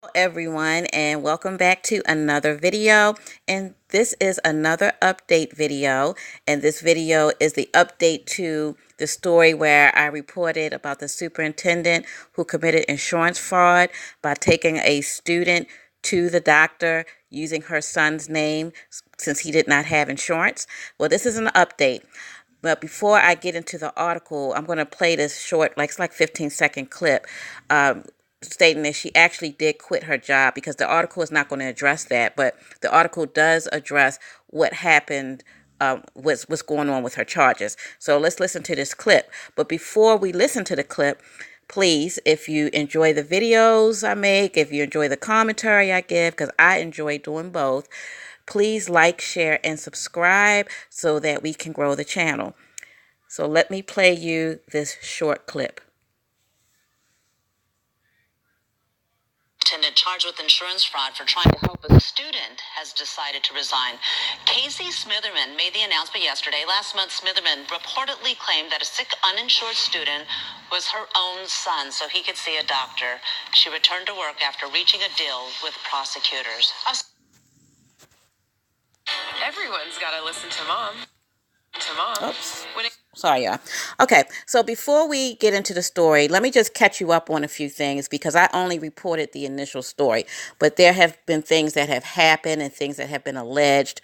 Hello everyone, and welcome back to another video. And this is another update video, and this video is the update to the story where I reported about the superintendent who committed insurance fraud by taking a student to the doctor using her son's name since he did not have insurance. Well, this is an update. But before I get into the article, I'm going to play this short, it's like 15-second clip, stating that she actually did quit her job, because the article is not going to address that, but the article does address what happened, what's going on with her charges. So let's listen to this clip. But before we listen to the clip, please, if you enjoy the videos I make, if you enjoy the commentary I give, because I enjoy doing both, please like, share, and subscribe so that we can grow the channel. So let me play you this short clip. Superintendent charged with insurance fraud for trying to help a student has decided to resign. Casey Smitherman made the announcement yesterday. Last month, Smitherman reportedly claimed that a sick, uninsured student was her own son so he could see a doctor. She returned to work after reaching a deal with prosecutors. Everyone's got to listen to mom. Oops. Sorry, y'all. Okay, so before we get into the story, let me just catch you up on a few things, because I only reported the initial story, but there have been things that have happened and things that have been alleged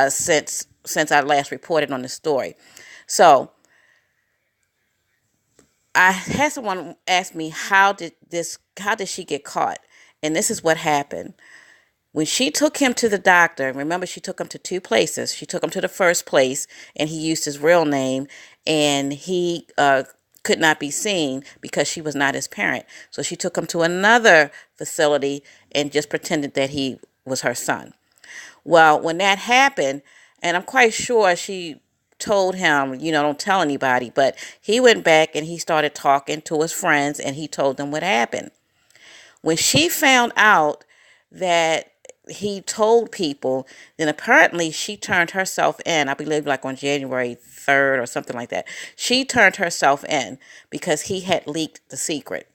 since I last reported on the story. So I had someone ask me, how did she get caught? And this is what happened. When she took him to the doctor, remember, she took him to two places. She took him to the first place, and he used his real name, and he could not be seen because she was not his parent. So she took him to another facility and just pretended that he was her son. Well, when that happened, and I'm quite sure she told him, don't tell anybody, but he went back and he started talking to his friends, and he told them what happened. When she found out that he told people, then apparently she turned herself in. I believe like on January 3rd or something like that. She turned herself in because he had leaked the secret.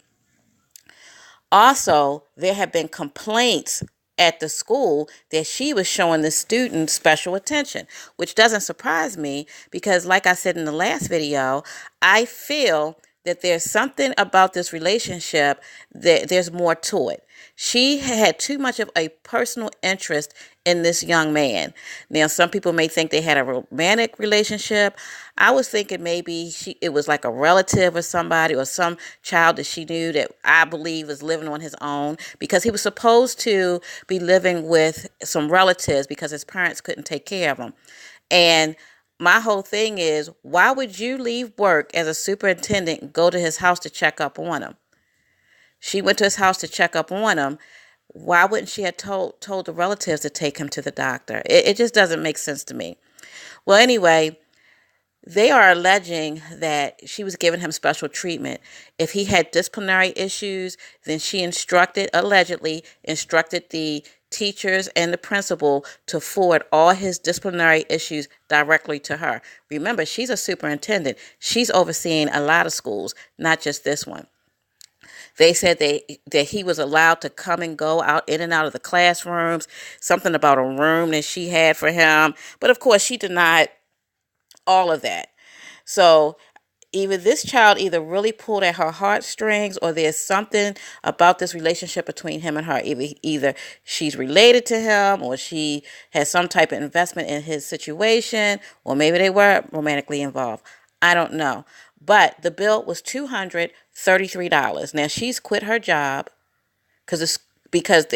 Also, there have been complaints at the school that she was showing the students special attention, which doesn't surprise me because, like I said in the last video, I feel that there's something about this relationship that there's more to it. She had too much of a personal interest in this young man. Now, some people may think they had a romantic relationship. I was thinking maybe it was like a relative or somebody or some child that she knew that I believe was living on his own, because he was supposed to be living with some relatives because his parents couldn't take care of him. And my whole thing is, why would you leave work as a superintendent and go to his house to check up on him? She went to his house to check up on him. Why wouldn't she have told the relatives to take him to the doctor? It just doesn't make sense to me. Well, anyway, they are alleging that she was giving him special treatment. If he had disciplinary issues, then she allegedly instructed the teachers and the principal to forward all his disciplinary issues directly to her. Remember, she's a superintendent. She's overseeing a lot of schools, not just this one. They said that he was allowed to come and go out in and out of the classrooms, something about a room that she had for him. But of course, she denied all of that. So either this child either really pulled at her heartstrings, or there's something about this relationship between him and her. Either she's related to him, or she has some type of investment in his situation, or maybe they were romantically involved. I don't know. But the bill was $233. Now, she's quit her job because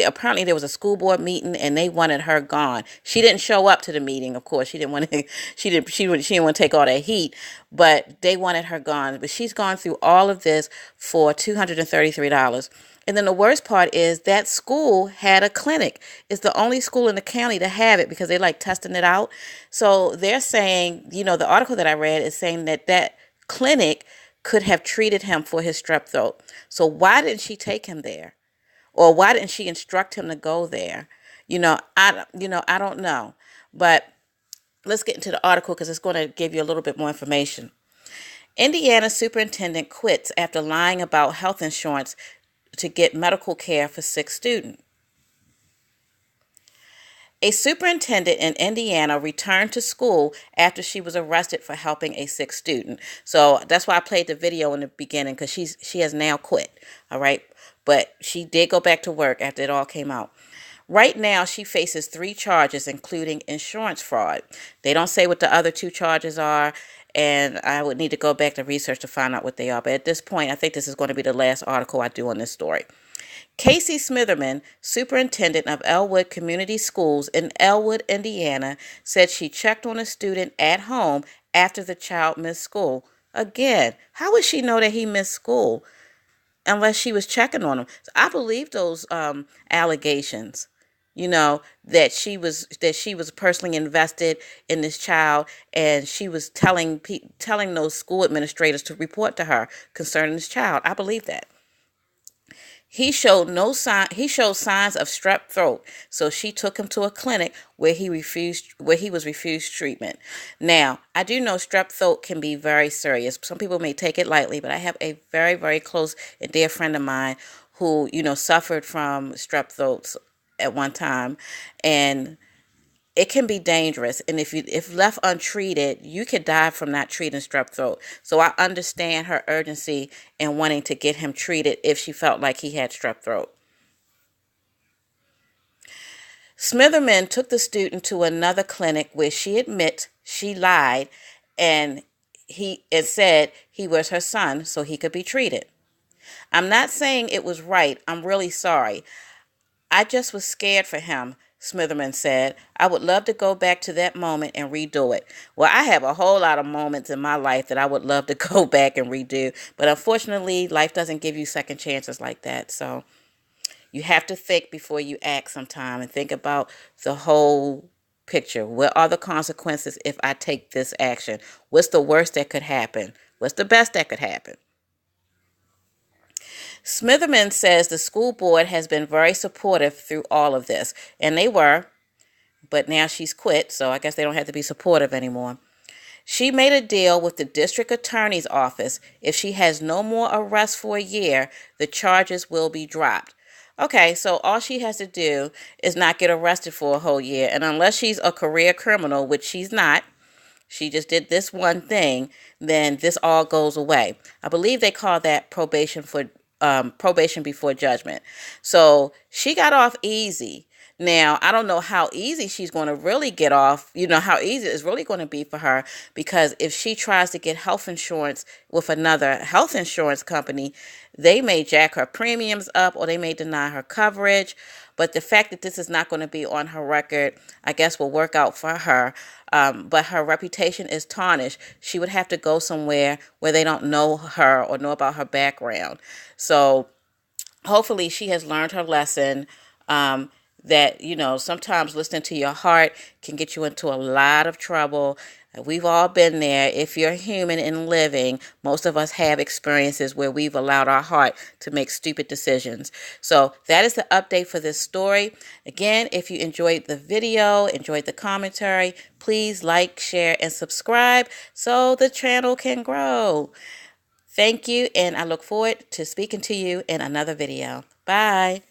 apparently there was a school board meeting and they wanted her gone. She didn't show up to the meeting, of course. She didn't want to. She didn't want to take all that heat, but they wanted her gone. But she's gone through all of this for $233. And then the worst part is that school had a clinic. It's the only school in the county to have it because they like testing it out. So they're saying, the article that I read is saying that clinic could have treated him for his strep throat. So why didn't she take him there? Or why didn't she instruct him to go there? I don't know. But let's get into the article because it's going to give you a little bit more information. Indiana superintendent quits after lying about health insurance to get medical care for sick students. A superintendent in Indiana returned to school after she was arrested for helping a sick student. So that's why I played the video in the beginning, because she has now quit. All right. But she did go back to work after it all came out. Right now, she faces 3 charges, including insurance fraud. They don't say what the other 2 charges are, and I would need to go back to research to find out what they are. But at this point, I think this is going to be the last article I do on this story. Casey Smitherman, superintendent of Elwood Community Schools in Elwood, Indiana, said she checked on a student at home after the child missed school. Again, how would she know that he missed school unless she was checking on him? So I believe those allegations. That she was personally invested in this child, and she was telling those school administrators to report to her concerning this child. I believe that. He showed no sign. He showed signs of strep throat, so she took him to a clinic where he was refused treatment. Now, I do know strep throat can be very serious. Some people may take it lightly, but I have a very, very close and dear friend of mine who suffered from strep throats at one time, and it can be dangerous. And if left untreated, you could die from not treating strep throat. So I understand her urgency in wanting to get him treated if she felt like he had strep throat. Smitherman took the student to another clinic where she admits she lied and said he was her son so he could be treated. I'm not saying it was right. I'm really sorry. I just was scared for him, Smitherman said. I would love to go back to that moment and redo it. Well, I have a whole lot of moments in my life that I would love to go back and redo. But unfortunately, life doesn't give you second chances like that. So you have to think before you act sometime and think about the whole picture. What are the consequences if I take this action? What's the worst that could happen? What's the best that could happen? Smitherman says the school board has been very supportive through all of this, and they were, but now she's quit, so I guess they don't have to be supportive anymore. She made a deal with the district attorney's office. If she has no more arrests for a year, the charges will be dropped. Okay, so all she has to do is not get arrested for a whole year, and unless she's a career criminal, which she's not, she just did this one thing, then this all goes away. I believe they call that probation before judgment. So she got off easy. Now, I don't know how easy she's going to really get off, how easy it's really going to be for her, because if she tries to get health insurance with another health insurance company, they may jack her premiums up or they may deny her coverage. But the fact that this is not going to be on her record, I guess will work out for her. But her reputation is tarnished. She would have to go somewhere where they don't know her or know about her background. So hopefully she has learned her lesson. That, sometimes listening to your heart can get you into a lot of trouble. We've all been there. If you're human and living, most of us have experiences where we've allowed our heart to make stupid decisions. So that is the update for this story. Again, if you enjoyed the video, enjoyed the commentary, please like, share, and subscribe so the channel can grow. Thank you, and I look forward to speaking to you in another video. Bye.